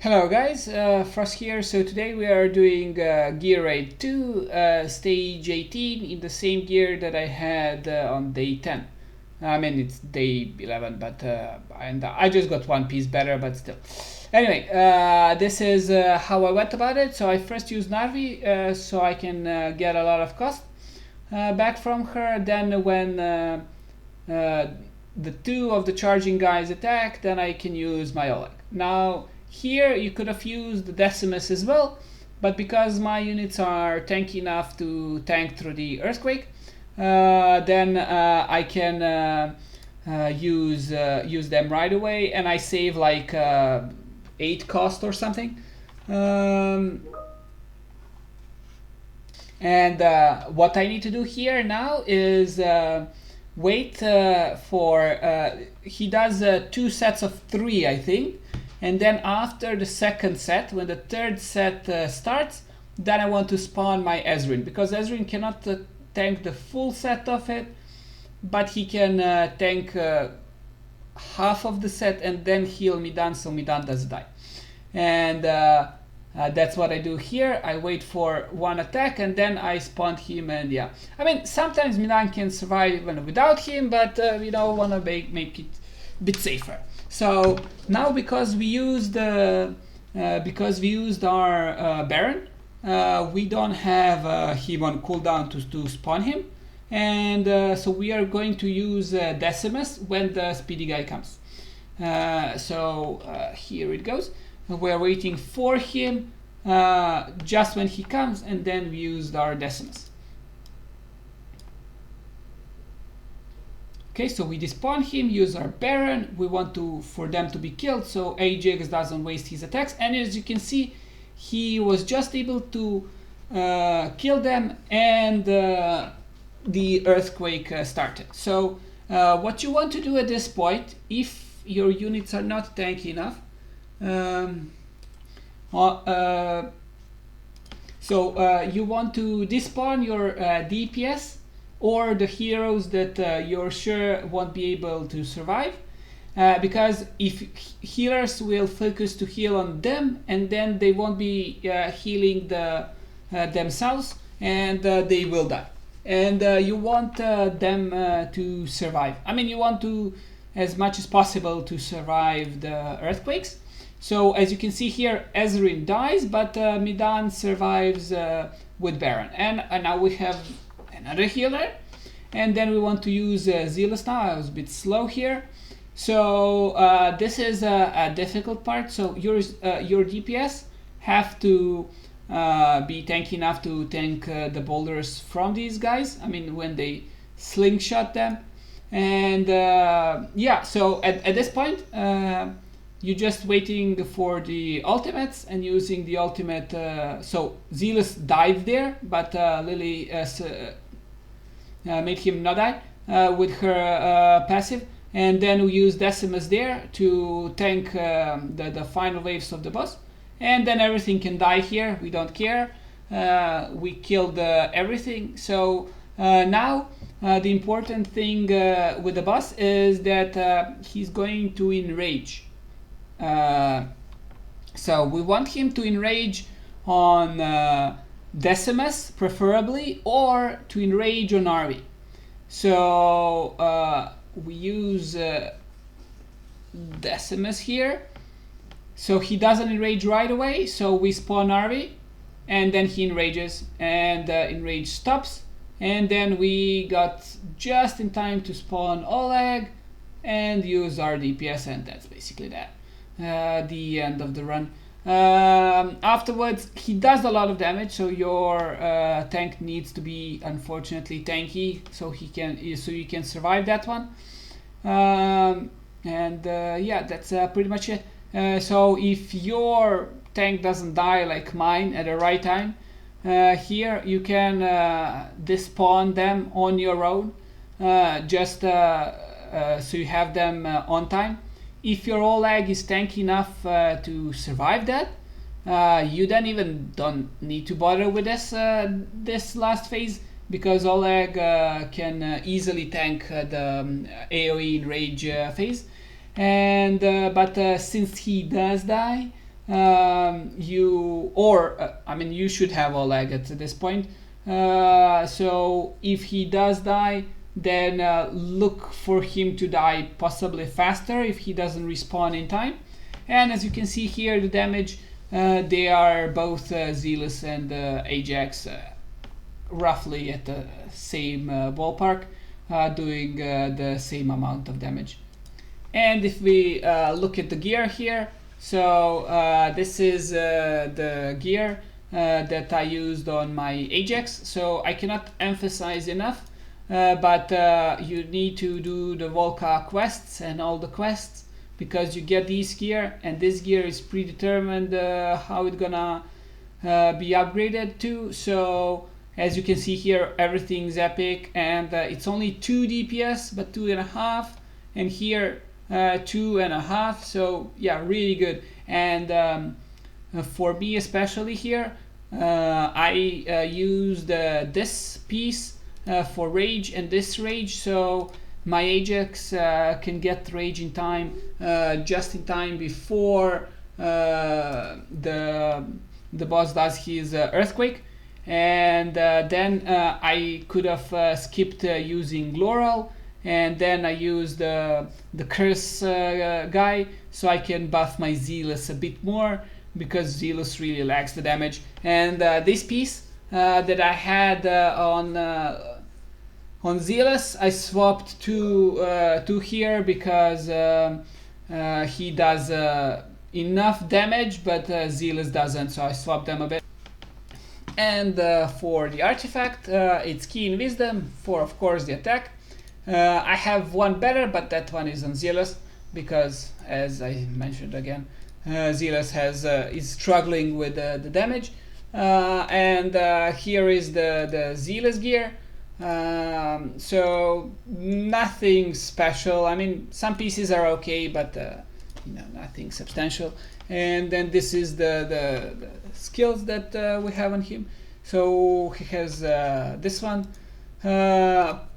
Hello guys, Frost here. So today we are doing GR2 stage 18 in the same gear that I had on day 10. I mean it's day 11, but and I just got one piece better, but still. Anyway, this is how I went about it. So I first used Narvi so I can get a lot of cost back from her. Then when the two of the charging guys attack, then I can use my Oleg. Now here you could have used the Decimus as well, but because my units are tanky enough to tank through the earthquake, then I can use them right away, and I save like 8 cost or something. And what I need to do here now is wait for he does 2 sets of 3, I think. And then after the second set, when the third set starts, then I want to spawn my Ezrin, because Ezrin cannot tank the full set of it, but he can tank half of the set and then heal Midan, so Midan doesn't die. And that's what I do here. I wait for one attack and then I spawn him, and yeah. I mean, sometimes Midan can survive even without him, but you know, want to make it a bit safer. So now because we used our Baron, we don't have him on cooldown to spawn him, and so we are going to use Decimus when the speedy guy comes. So here it goes. We're waiting for him just when he comes, and then we used our Decimus. Okay, so we despawn him, use our Baron. We want for them to be killed, so Ajax doesn't waste his attacks. And as you can see, he was just able to kill them, and the earthquake started. So what you want to do at this point, if your units are not tanky enough, you want to despawn your DPS or the heroes that you're sure won't be able to survive, because if healers will focus to heal on them, and then they won't be healing themselves, and they will die. And you want them to survive. I mean, you want to, as much as possible, to survive the earthquakes. So as you can see here, Ezrin dies, but Midan survives with Baron. And now we have another healer, and then we want to use Zealous now. I was a bit slow here. So this is a difficult part. So your DPS have to be tanky enough to tank the boulders from these guys. I mean, when they slingshot them. And yeah, so at this point, you're just waiting for the ultimates and using the ultimate. So Zealous died there, but Lily made him not die with her passive. And then we use Decimus there to tank the final waves of the boss. And then everything can die here. We don't care. We killed everything. So now the important thing with the boss is that he's going to enrage. So we want him to enrage on Decimus preferably, or to enrage on Arvi. So we use Decimus here. So he doesn't enrage right away, so we spawn Arvi, and then he enrages, and enrage stops, and then we got just in time to spawn Oleg and use our DPS, and that's basically that. The end of the run. Afterwards, he does a lot of damage, so your tank needs to be unfortunately tanky, so you can survive that one. Yeah, that's pretty much it. So if your tank doesn't die like mine at the right time, here you can despawn them on your own, just so you have them on time. If your Oleg is tanky enough to survive that, you then even don't need to bother with this last phase, because Oleg can easily tank the AoE enrage phase. And but since he does die, you should have all agates at this point. So if he does die, then look for him to die possibly faster if he doesn't respawn in time. And as you can see here, the damage, they are both Zealous and Ajax roughly at the same ballpark, doing the same amount of damage. And if we look at the gear here, so this is the gear that I used on my Ajax. So I cannot emphasize enough, but you need to do the Volca quests and all the quests, because you get this gear, and this gear is predetermined how it's gonna be upgraded to. So as you can see here, everything's epic, and it's only 2 DPS, but 2.5, and here 2.5. So yeah, really good. And for me especially here, I used this piece for rage and this rage, so my Ajax can get rage in time, just in time before the boss does his earthquake. And then I could have skipped using Laurel, and then I used the curse guy, so I can buff my Zealous a bit more, because Zealous really lacks the damage. And this piece that I had on Zealous, I swapped to here, because he does enough damage, but Zealous doesn't, so I swapped them a bit. And for the artifact, it's Key in Wisdom for, of course, the attack. I have one better, but that one is on Zealous, because, as I mentioned again, Zealous is struggling with the damage. And here is the Zealous gear. So nothing special. I mean, some pieces are okay, but nothing substantial. And then this is the skills that we have on him. So he has this one.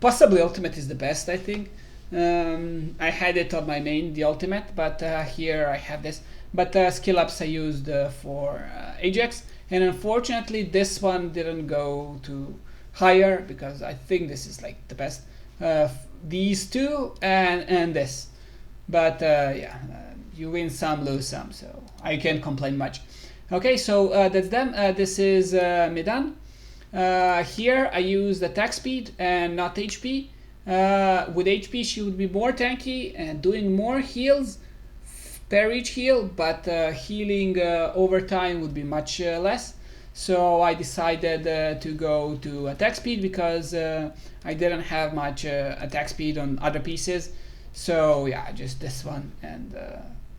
Possibly ultimate is the best, I think. I had it on my main, the ultimate, but here I have this. But skill ups I used for Ajax, and unfortunately this one didn't go to higher, because I think this is like the best. These two and this, but yeah, you win some, lose some, so I can't complain much. Okay, so that's them. This is Medan. Here I use attack speed and not HP. With HP she would be more tanky and doing more heals per each heal, but healing over time would be much less. So I decided to go to attack speed, because I didn't have much attack speed on other pieces. So yeah, just this one. And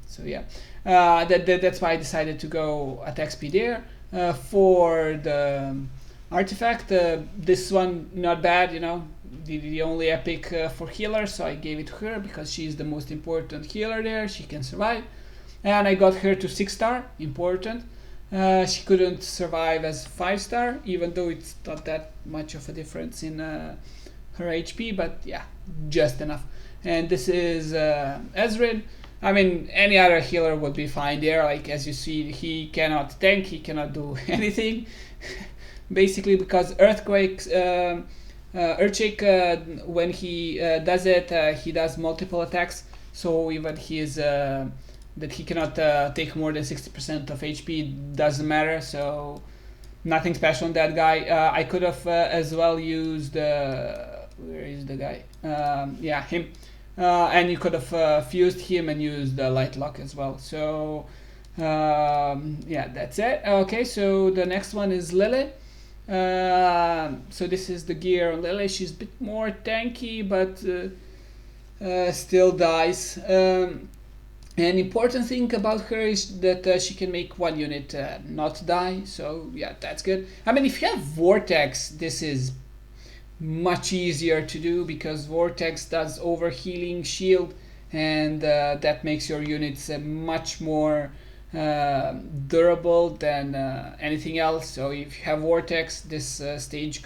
so yeah, that's why I decided to go attack speed there. For the artifact, this one not bad, the only epic for healer, so I gave it to her because she's the most important healer there. She can survive, and I got her to 6-star, important. She couldn't survive as 5-star, even though it's not that much of a difference in her HP, but yeah, just enough. And this is Ezreal. I mean, any other healer would be fine there. Like, as you see, he cannot tank, he cannot do anything basically, because Earthquakes, Earthshake, when he does it, he does multiple attacks, so even that he cannot take more than 60% of HP doesn't matter, so nothing special on that guy. I could have as well used, where is the guy? Yeah, him. And you could have fused him and used the light lock as well. So yeah, that's it. Okay, so the next one is Lily. So this is the gear on Lily. She's a bit more tanky, but still dies. An important thing about her is that she can make one unit not die, so yeah, that's good. I mean, if you have Vortex, this is much easier to do, because Vortex does overhealing shield, and that makes your units much more durable than anything else. So if you have Vortex, this stage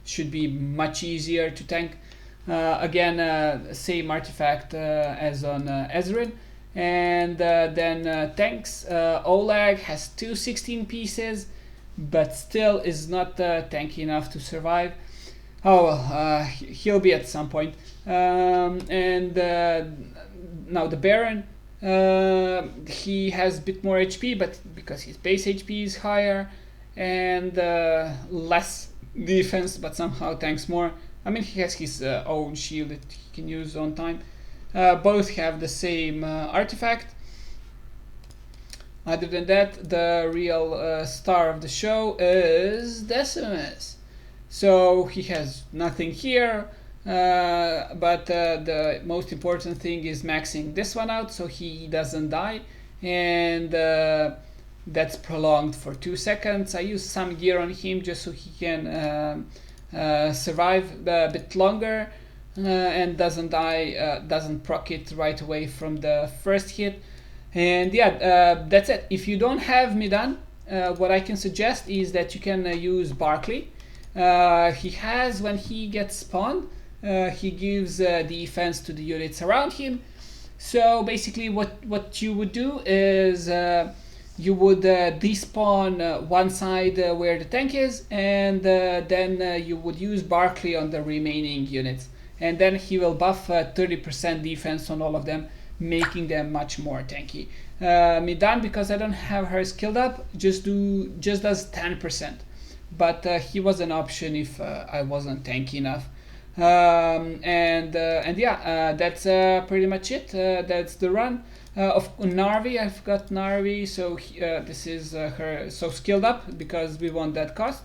should be much easier to tank. Again, same artifact as on Ezreal. And then tanks, Oleg has 216 pieces, but still is not tanky enough to survive. Oh well, he'll be at some point. And now the Baron, he has a bit more HP, but because his base HP is higher, and less defense, but somehow tanks more. I mean, he has his own shield that he can use on time. Both have the same artifact. Other than that, the real star of the show is Decimus. So he has nothing here, but the most important thing is maxing this one out so he doesn't die, and that's prolonged for 2 seconds. I use some gear on him just so he can survive a bit longer and doesn't die, doesn't proc it right away from the first hit. And yeah, that's it. If you don't have Midan, what I can suggest is that you can use Barkley. He has, when he gets spawned, he gives defense to the units around him. So basically what you would do is you would despawn one side where the tank is, and then you would use Barkley on the remaining units. And then he will buff 30% defense on all of them, making them much more tanky. Midan, because I don't have her skilled up, just does 10%. But he was an option if I wasn't tanky enough. And yeah, that's pretty much it. That's the run. Of Narvi, I forgot Narvi, so this is her so skilled up because we want that cost.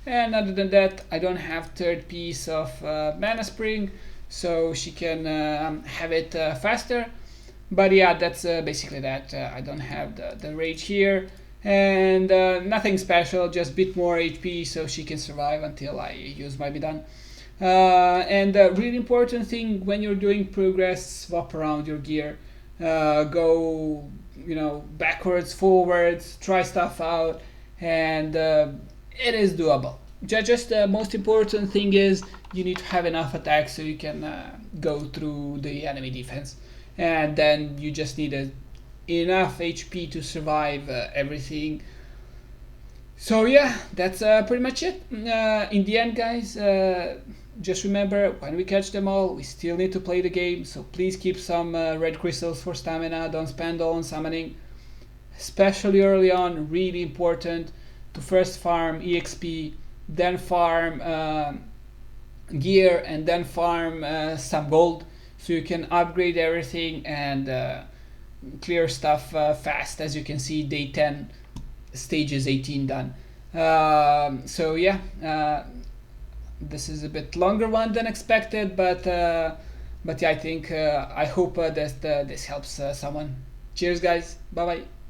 And other than that, I don't have third piece of Mana Spring, so she can have it faster. But yeah, that's basically that. I don't have the rage here, and nothing special, just a bit more HP so she can survive until I use my Midan. And a really important thing when you're doing progress, swap around your gear. Go, backwards, forwards, try stuff out, and it is doable. Just the most important thing is you need to have enough attack so you can go through the enemy defense, and then you just need enough HP to survive everything. So yeah, that's pretty much it. In the end, guys, just remember, when we catch them all, we still need to play the game, so please keep some red crystals for stamina. Don't spend all on summoning, especially early on. Really important to first farm EXP, then farm gear, and then farm some gold, so you can upgrade everything and clear stuff fast. As you can see, day 10, stages 18 done. So yeah, this is a bit longer one than expected, but yeah, I think I hope that this helps someone. Cheers, guys. Bye bye.